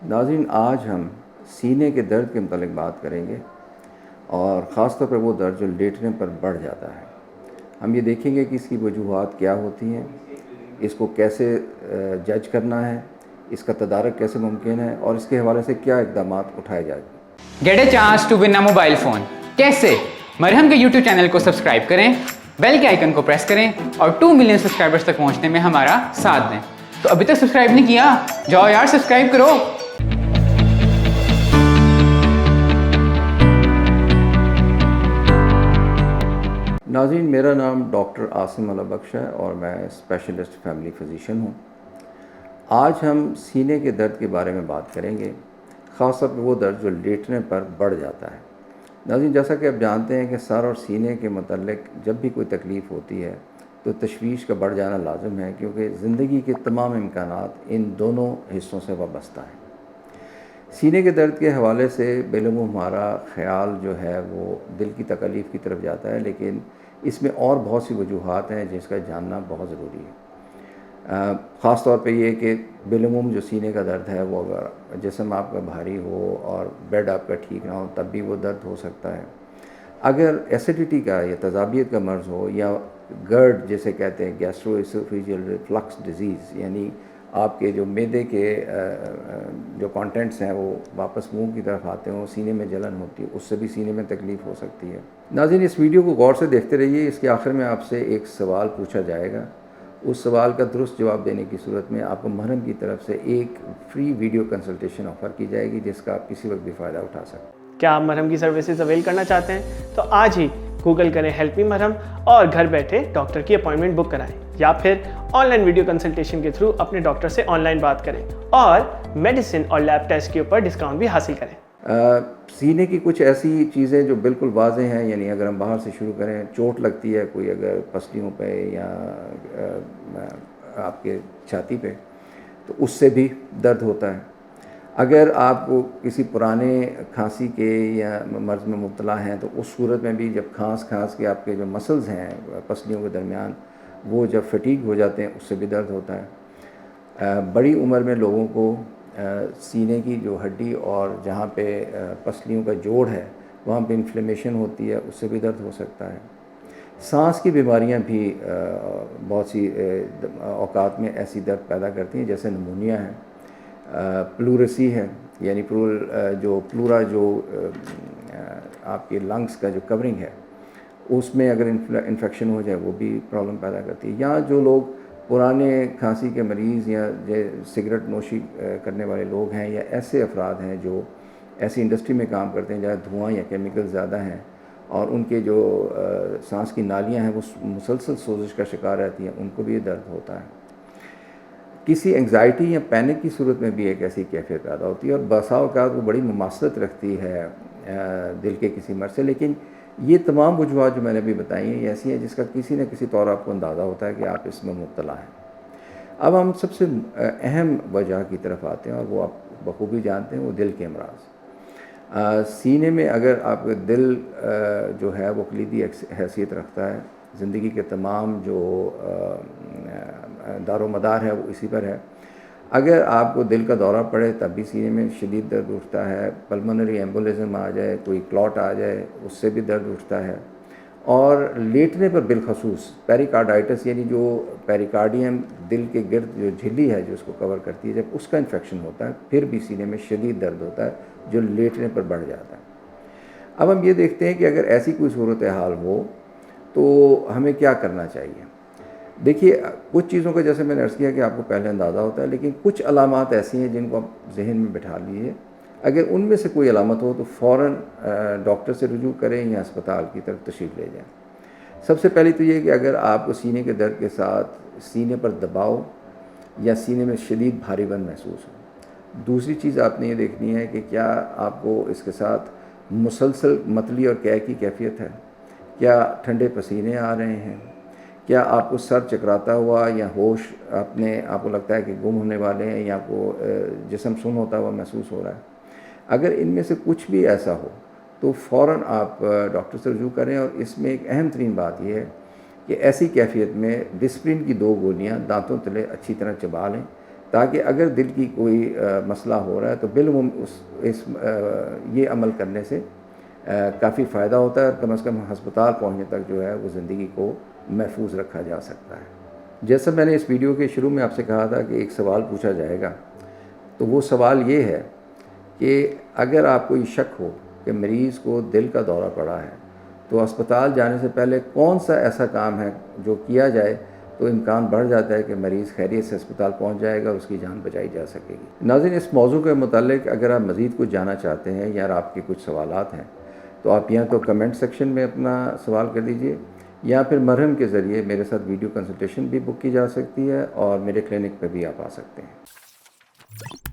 ناظرین، آج ہم سینے کے درد کے متعلق بات کریں گے، اور خاص طور پر وہ درد جو لیٹنے پر بڑھ جاتا ہے۔ ہم یہ دیکھیں گے کہ اس کی وجوہات کیا ہوتی ہیں، اس کو کیسے جج کرنا ہے، اس کا تدارک کیسے ممکن ہے، اور اس کے حوالے سے کیا اقدامات اٹھائے جائیں۔ Get a chance to win a mobile phone کیسے؟ مرہم کے یوٹیوب چینل کو سبسکرائب کریں، بیل کے آئیکن کو پریس کریں اور 2 ملین سبسکرائبرز تک پہنچنے میں ہمارا ساتھ دیں۔ تو ابھی تک سبسکرائب نہیں کیا؟ جاؤ یار سبسکرائب کرو۔ ناظرین، میرا نام ڈاکٹر عاصم اللہ بخش ہے اور میں اسپیشلسٹ فیملی فزیشین ہوں۔ آج ہم سینے کے درد کے بارے میں بات کریں گے، خاص طور پر وہ درد جو لیٹنے پر بڑھ جاتا ہے۔ ناظرین، جیسا کہ آپ جانتے ہیں کہ سر اور سینے کے متعلق جب بھی کوئی تکلیف ہوتی ہے تو تشویش کا بڑھ جانا لازم ہے، کیونکہ زندگی کے تمام امکانات ان دونوں حصوں سے وابستہ ہیں۔ سینے کے درد کے حوالے سے بالعموم ہمارا خیال جو ہے وہ دل کی تکلیف کی طرف جاتا ہے، لیکن اس میں اور بہت سی وجوہات ہیں جس کا جاننا بہت ضروری ہے۔ خاص طور پہ یہ کہ بالعموم جو سینے کا درد ہے وہ اگر جسم آپ کا بھاری ہو اور بیڈ آپ کا ٹھیک نہ ہو تب بھی وہ درد ہو سکتا ہے۔ اگر ایسیڈیٹی کا یا تذابیت کا مرض ہو، یا گرڈ جسے کہتے ہیں گیسٹرو اسوفیجیل ریفلکس ڈیزیز، یعنی آپ کے جو معدے کے جو کانٹینٹس ہیں وہ واپس منہ کی طرف آتے ہوں، سینے میں جلن ہوتی ہے، اس سے بھی سینے میں تکلیف ہو سکتی ہے۔ ناظرین، اس ویڈیو کو غور سے دیکھتے رہیے، اس کے آخر میں آپ سے ایک سوال پوچھا جائے گا۔ اس سوال کا درست جواب دینے کی صورت میں آپ کو مرہم کی طرف سے ایک فری ویڈیو کنسلٹیشن آفر کی جائے گی، جس کا آپ کسی وقت بھی فائدہ اٹھا سکتے ہیں۔ کیا آپ مرہم کی سروسز اویل کرنا چاہتے ہیں؟ تو آج ہی گوگل کریں ہیلپ می مرہم اور گھر بیٹھے ڈاکٹر کی اپوائنٹمنٹ بک کرائیں، یا پھر آن لائن ویڈیو کنسلٹیشن کے تھرو اپنے ڈاکٹر سے آن لائن بات کریں اور میڈیسن اور لیب ٹیسٹ کے اوپر ڈسکاؤنٹ بھی حاصل کریں۔ سینے کی کچھ ایسی چیزیں جو بالکل واضح ہیں، یعنی اگر ہم باہر سے شروع کریں، چوٹ لگتی ہے کوئی اگر پسلیوں پہ یا آپ کے چھاتی پہ، تو اس سے بھی درد ہوتا ہے۔ اگر آپ کو کسی پرانے کھانسی کے یا مرض میں مبتلا ہیں تو اس صورت میں بھی جب کھانس کے آپ کے جو مسلز ہیں پسلیوں کے درمیان وہ جب فٹیگ ہو جاتے ہیں، اس سے بھی درد ہوتا ہے۔ بڑی عمر میں لوگوں کو سینے کی جو ہڈی اور جہاں پہ پسلیوں کا جوڑ ہے وہاں پہ انفلیمیشن ہوتی ہے، اس سے بھی درد ہو سکتا ہے۔ سانس کی بیماریاں بھی بہت سی اوقات میں ایسی درد پیدا کرتی ہیں، جیسے نمونیا ہے، پلورسی ہے، یعنی پلورا جو آپ کے لنگس کا جو کورنگ ہے اس میں اگر انفیکشن ہو جائے وہ بھی پرابلم پیدا کرتی ہے۔ یا جو لوگ پرانے کھانسی کے مریض یا سگریٹ نوشی کرنے والے لوگ ہیں، یا ایسے افراد ہیں جو ایسی انڈسٹری میں کام کرتے ہیں جہاں دھواں یا کیمیکل زیادہ ہیں اور ان کے جو سانس کی نالیاں ہیں وہ مسلسل سوزش کا شکار رہتی ہیں، ان کو بھی یہ درد ہوتا ہے۔ کسی انگزائٹی یا پینک کی صورت میں بھی ایک ایسی کیفیت پیدا ہوتی ہے، اور بسا اوقات وہ بڑی مماثلت رکھتی ہے دل کے کسی مرض سے، لیکن یہ تمام وجوہات جو میں نے ابھی بتائی ہیں یہ ایسی ہیں جس کا کسی نہ کسی طور آپ کو اندازہ ہوتا ہے کہ آپ اس میں مبتلا ہیں۔ اب ہم سب سے اہم وجہ کی طرف آتے ہیں، اور وہ آپ بخوبی جانتے ہیں، وہ دل کے امراض۔ سینے میں اگر آپ کا دل جو ہے وہ کلیدی حیثیت رکھتا ہے، زندگی کے تمام جو دار و مدار ہے وہ اسی پر ہے۔ اگر آپ کو دل کا دورہ پڑے تب بھی سینے میں شدید درد اٹھتا ہے، پلمونری ایمبولزم آ جائے، کوئی کلاٹ آ جائے، اس سے بھی درد اٹھتا ہے، اور لیٹنے پر بالخصوص پیریکارڈائٹس، یعنی جو پیریکارڈیم دل کے گرد جو جھلی ہے جو اس کو کور کرتی ہے، جب اس کا انفیکشن ہوتا ہے پھر بھی سینے میں شدید درد ہوتا ہے جو لیٹنے پر بڑھ جاتا ہے۔ اب ہم یہ دیکھتے ہیں کہ اگر ایسی کوئی صورتحال ہو تو ہمیں کیا کرنا چاہیے۔ دیکھیے، کچھ چیزوں کا جیسے میں نے عرض کیا کہ آپ کو پہلے اندازہ ہوتا ہے، لیکن کچھ علامات ایسی ہیں جن کو آپ ذہن میں بٹھا لیجیے۔ اگر ان میں سے کوئی علامت ہو تو فوراً ڈاکٹر سے رجوع کریں یا اسپتال کی طرف تشریف لے جائیں۔ سب سے پہلی تو یہ کہ اگر آپ کو سینے کے درد کے ساتھ سینے پر دباؤ یا سینے میں شدید بھاری پن محسوس ہو۔ دوسری چیز آپ نے یہ دیکھنی ہے کہ کیا آپ کو اس کے ساتھ مسلسل متلی اور قے کی کیفیت ہے، کیا ٹھنڈے پسینے آ رہے ہیں، کیا آپ کو سر چکراتا ہوا یا ہوش آپ کو لگتا ہے کہ گم ہونے والے ہیں، یا آپ کو جسم سن ہوتا ہوا محسوس ہو رہا ہے۔ اگر ان میں سے کچھ بھی ایسا ہو تو فوراً آپ ڈاکٹر سے رجوع کریں، اور اس میں ایک اہم ترین بات یہ ہے کہ ایسی کیفیت میں ڈسپرین کی 2 گولیاں دانتوں تلے اچھی طرح چبا لیں، تاکہ اگر دل کی کوئی مسئلہ ہو رہا ہے تو بالعموم یہ عمل کرنے سے کافی فائدہ ہوتا ہے، اور کم از کم ہسپتال پہنچنے تک جو ہے وہ زندگی کو محفوظ رکھا جا سکتا ہے۔ جیسا میں نے اس ویڈیو کے شروع میں آپ سے کہا تھا کہ ایک سوال پوچھا جائے گا، تو وہ سوال یہ ہے کہ اگر آپ کو یہ شک ہو کہ مریض کو دل کا دورہ پڑا ہے تو اسپتال جانے سے پہلے کون سا ایسا کام ہے جو کیا جائے تو امکان بڑھ جاتا ہے کہ مریض خیریت سے اسپتال پہنچ جائے گا اور اس کی جان بچائی جا سکے گی۔ ناظرین، اس موضوع کے متعلق اگر آپ مزید کچھ جاننا چاہتے ہیں یا آپ کے کچھ سوالات ہیں تو آپ یا تو کمنٹ سیکشن میں اپنا سوال کر دیجئے، یا پھر مرہم کے ذریعے میرے ساتھ ویڈیو کنسلٹیشن بھی بک کی جا سکتی ہے، اور میرے کلینک پہ بھی آپ آ سکتے ہیں۔